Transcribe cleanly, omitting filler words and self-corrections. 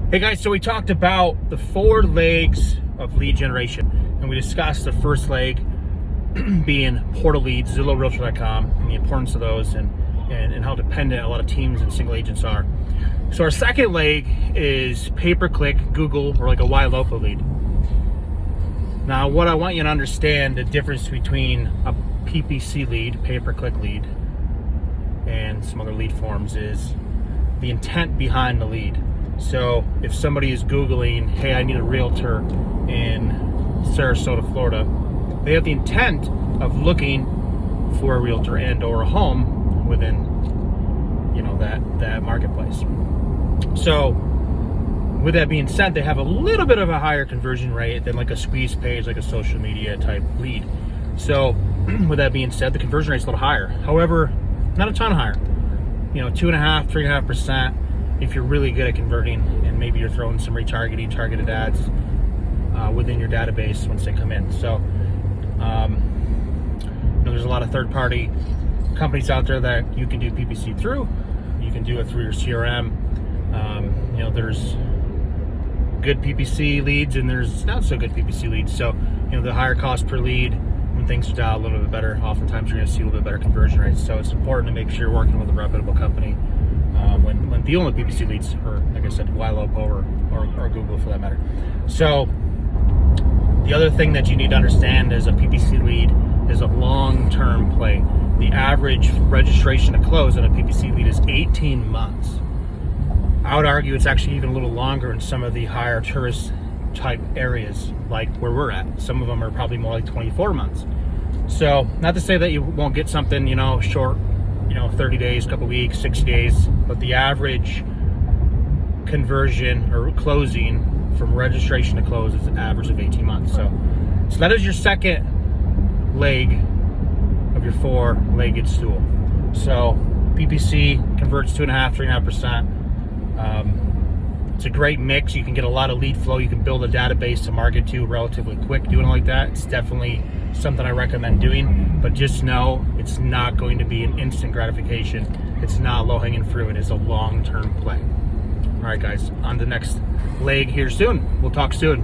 Hey guys, so we talked about the 4 legs of lead generation, and we discussed the first leg being portal leads, Zillow, Realtor.com, and the importance of those, and how dependent a lot of teams and single agents are. So our second leg is pay-per-click, Google, or like a YLOPA lead. Now, what I want you to understand the difference between a PPC lead, pay-per-click lead, and some other lead forms is the intent behind the lead. So if somebody is Googling, hey, I need a realtor in Sarasota, Florida, they have the intent of looking for a realtor and or a home within, that marketplace. So with that being said, they have a little bit of a higher conversion rate than like a squeeze page, like a social media type lead. So with that being said, the conversion rate is a little higher. However, not a ton higher. 2.5%, 3.5%. If you're really good at converting, and maybe you're throwing some retargeting, targeted ads within your database once they come in. So there's a lot of third-party companies out there that you can do PPC through. You can do it through your CRM. There's good PPC leads and there's not so good PPC leads. So the higher cost per lead, when things are dialed a little bit better, oftentimes you're going to see a little bit better conversion rates. So it's important to make sure you're working with a reputable company when dealing with PPC leads, or like I said, YLOPA or Google for that matter. So the other thing that you need to understand is a PPC lead is a long-term play. The average registration to close on a PPC lead is 18 months. I would argue it's actually even a little longer in some of the higher tourist type areas like where we're at. Some of them are probably more like 24 months. So not to say that you won't get something, short, 30 days, couple weeks, 60 days, but the average conversion or closing from registration to close is an average of 18 months. So that is your second leg of your 4-legged stool. So PPC converts 2.5%, 3.5%. It's a great mix. You can get a lot of lead flow. You can build a database to market to relatively quick doing it like that. It's definitely something I recommend doing, but just know it's not going to be an instant gratification. It's not low-hanging fruit. It is a long-term play. All right, guys, on the next leg here soon. We'll talk soon.